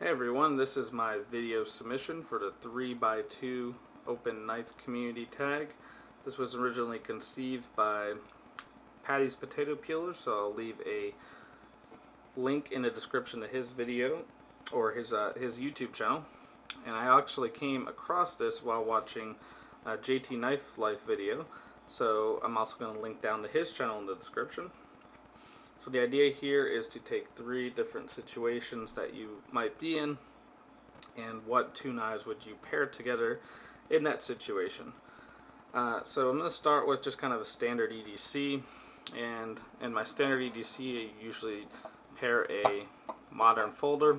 Hey everyone, this is my video submission for the 3x2 open knife community tag. This was originally conceived by Patty's Potato Peeler, so I'll leave a link in the description to his video or his YouTube channel. And I actually came across this while watching a JT Knife Life video, so I'm also going to link down to his channel in the description. So the idea here is to take three different situations that you might be in, and what two knives would you pair together in that situation. So I'm going to start with just kind of a standard EDC, and in my standard EDC I usually pair a modern folder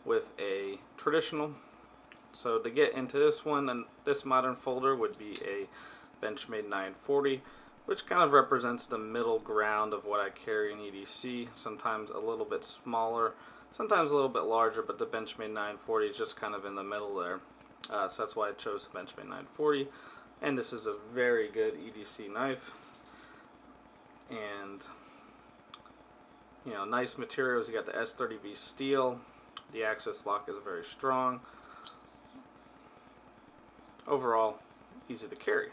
with a traditional. So to get into this one, then this modern folder would be a Benchmade 940, which kind of represents the middle ground of what I carry in EDC. Sometimes a little bit smaller, sometimes a little bit larger, but the Benchmade 940 is just kind of in the middle there. So that's why I chose the Benchmade 940. And this is a very good EDC knife. And, you know, nice materials. You got the S30V steel. The access lock is very strong. Overall, easy to carry.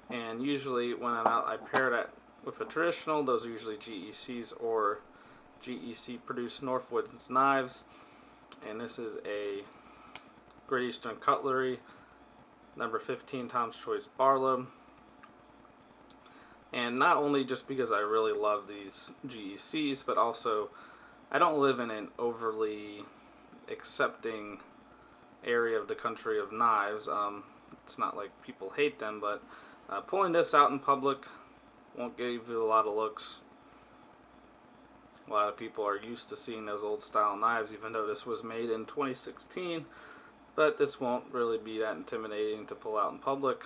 And usually when I'm out, I pair that with a traditional. Those are usually GECs or GEC produced Northwoods knives. And this is a Great Eastern Cutlery number 15 Tom's Choice Barlow. And not only just because I really love these GECs, but also I don't live in an overly accepting area of the country of knives. It's not like people hate them, but pulling this out in public won't give you a lot of looks. A lot of people are used to seeing those old style knives, even though this was made in 2016, but this won't really be that intimidating to pull out in public.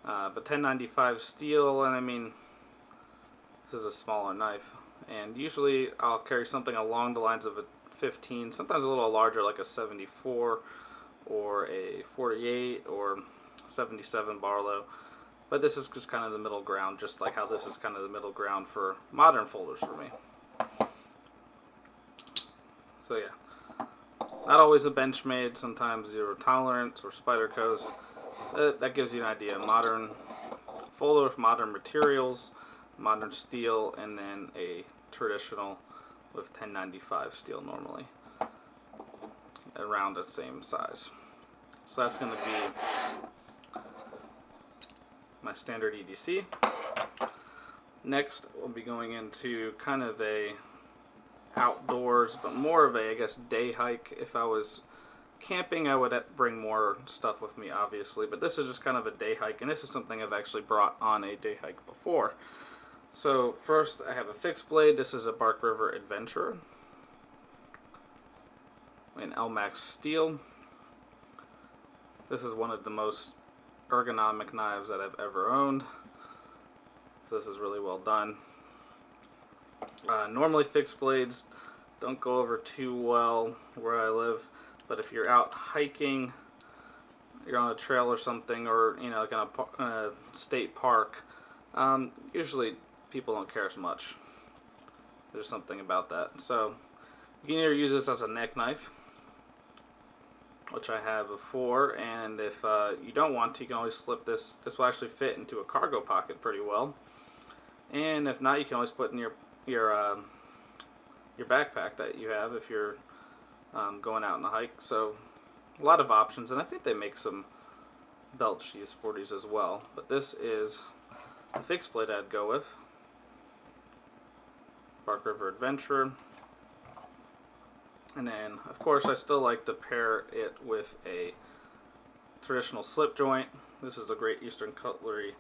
But 1095 steel, and I mean, this is a smaller knife, and usually I'll carry something along the lines of a 15, sometimes a little larger like a 74 or a 48 or 77 Barlow, but this is just kind of the middle ground, just like how this is kind of the middle ground for modern folders for me. So yeah, not always a Benchmade, sometimes Zero Tolerance or Spyderco's. That gives you an idea. Modern folder with modern materials, modern steel, and then a traditional with 1095 steel normally, around the same size. So that's going to be my standard EDC. Next, we'll be going into kind of a outdoors, but more of a, I guess, day hike. If I was camping, I would bring more stuff with me, obviously, but this is just kind of a day hike, and this is something I've actually brought on a day hike before. So first, I have a fixed blade. This is a Bark River Adventurer in LMAX steel. This is one of the most ergonomic knives that I've ever owned. So this is really well done. Normally fixed blades don't go over too well where I live, but if you're out hiking, you're on a trail or something, or you know, like in a state park, usually people don't care as much. There's something about that. So you can either use this as a neck knife, which I have before, and if you don't want to, you can always slip this. This will actually fit into a cargo pocket pretty well. And if not, you can always put in your backpack that you have if you're going out on a hike. So a lot of options, and I think they make some belt sheaths for these as well. But this is the fixed blade I'd go with, Bark River Adventurer. And then, of course, I still like to pair it with a traditional slip joint. This is a Great Eastern Cutlery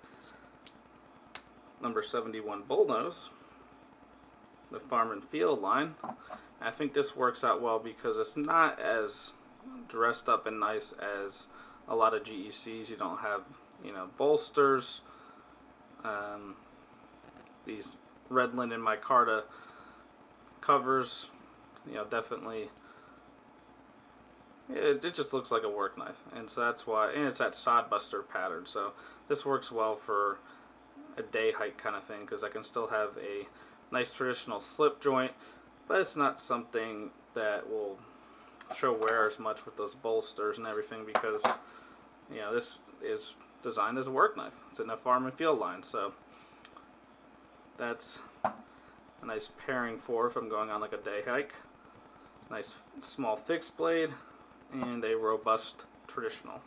number 71 bullnose, the Farm and Field line. I think this works out well because it's not as dressed up and nice as a lot of GECs. You don't have, you know, bolsters. These red linen micarta covers, you know, definitely, it just looks like a work knife, and so that's why. And it's that sodbuster pattern, so this works well for a day hike kind of thing, because I can still have a nice traditional slip joint but it's not something that will show wear as much with those bolsters and everything, because this is designed as a work knife. It's in a farm and field line, so that's a nice pairing for if I'm going on like a day hike. Nice small fixed blade and a robust traditional.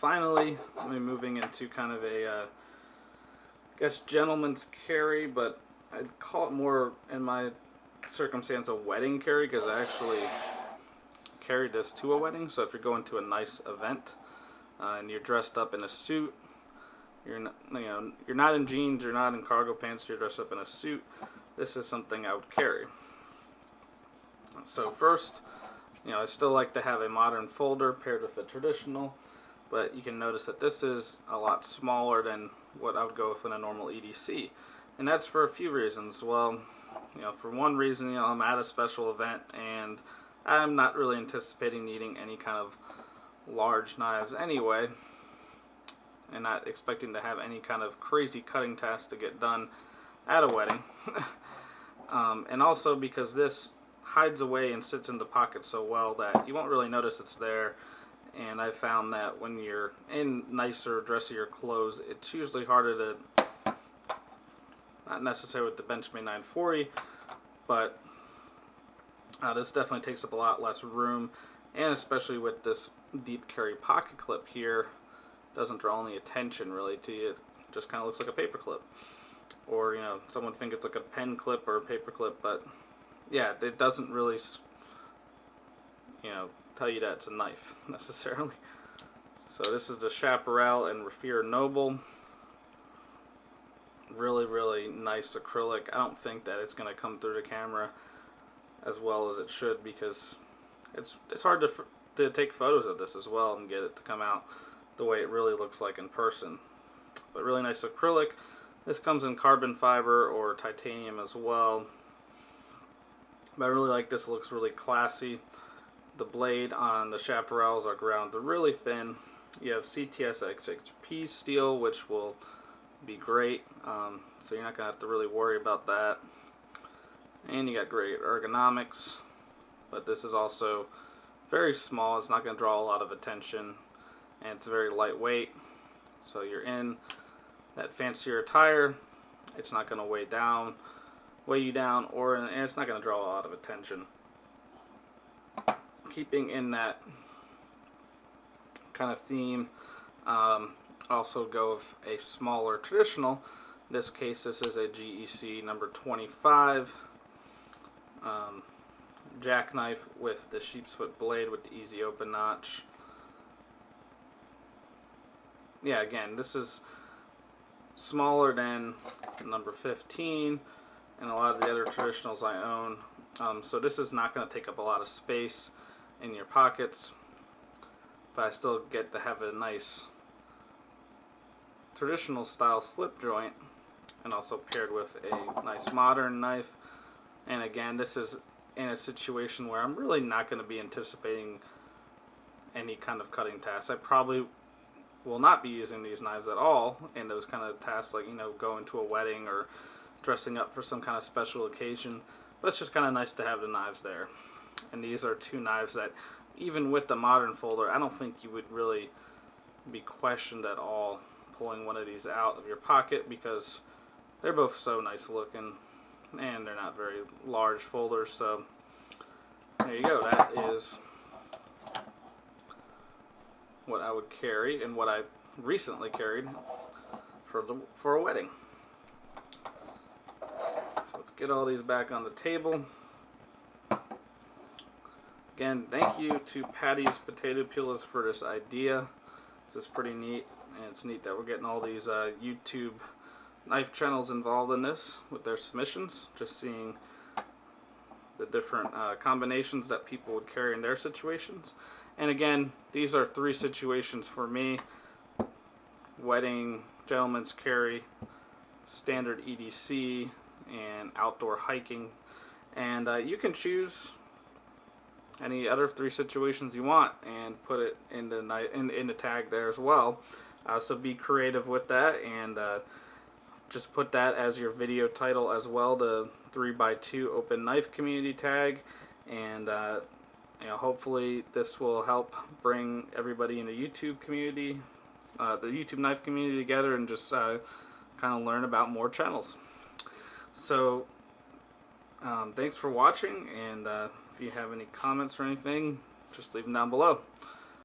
Finally, we're moving into kind of a I guess gentleman's carry, but I'd call it more in my circumstance a wedding carry, because I actually carried this to a wedding. So if you're going to a nice event and you're dressed up in a suit, you're not in jeans, you're not in cargo pants, you're dressed up in a suit, this is something I would carry. So first, I still like to have a modern folder paired with a traditional, but you can notice that this is a lot smaller than what I would go with in a normal EDC. And that's for a few reasons. Well, for one reason, I'm at a special event and I'm not really anticipating needing any kind of large knives anyway, and not expecting to have any kind of crazy cutting task to get done at a wedding. And also because this hides away and sits in the pocket so well that you won't really notice it's there. And I found that when you're in nicer, dressier clothes, it's usually harder to, not necessarily with the Benchmade 940, but this definitely takes up a lot less room, and especially with this deep carry pocket clip here, doesn't draw any attention really to you. It just kind of looks like a paper clip, or someone would think it's like a pen clip or a paper clip, but yeah, it doesn't really tell you that it's a knife necessarily. So this is the Chaparral and Raffir Noble. Really, really nice acrylic. I don't think that it's going to come through the camera as well as it should, because it's hard to take photos of this as well and get it to come out the way it really looks like in person. But really nice acrylic. This comes in carbon fiber or titanium as well. But I really like this. It looks really classy. The blade on the Chaparrals are ground really thin. You have CTS XHP steel, which will be great. So you're not going to have to really worry about that. And you got great ergonomics. But this is also very small. It's not going to draw a lot of attention. And it's very lightweight. So you're in that fancier attire, it's not going to weigh you down, and it's not going to draw a lot of attention. Keeping in that kind of theme, also go with a smaller traditional. In this case, this is a GEC number 25 jackknife with the sheep's foot blade with the easy open notch. Yeah, again, this is smaller than number 15 and a lot of the other traditionals I own. So this is not going to take up a lot of space in your pockets, but I still get to have a nice traditional style slip joint, and also paired with a nice modern knife. And again, this is in a situation where I'm really not going to be anticipating any kind of cutting tasks. I probably will not be using these knives at all in those kind of tasks, like going to a wedding or dressing up for some kind of special occasion. But it's just kind of nice to have the knives there. And these are two knives that, even with the modern folder, I don't think you would really be questioned at all pulling one of these out of your pocket, because they're both so nice looking and they're not very large folders. So there you go. That is what I would carry and what I recently carried for a wedding. So let's get all these back on the table. Again, thank you to Patty's Potato Peelers for this idea. This is pretty neat, and it's neat that we're getting all these YouTube knife channels involved in this with their submissions, just seeing the different combinations that people would carry in their situations. And again, these are 3 situations for me: wedding, gentleman's carry, standard EDC, and outdoor hiking. And you can choose any other 3 situations you want and put it in the tag there as well. So be creative with that, and just put that as your video title as well to 3x2 open knife community tag, and hopefully this will help bring everybody in the YouTube community, the YouTube knife community together, and just kind of learn about more channels. So thanks for watching, and if you have any comments or anything, just leave them down below.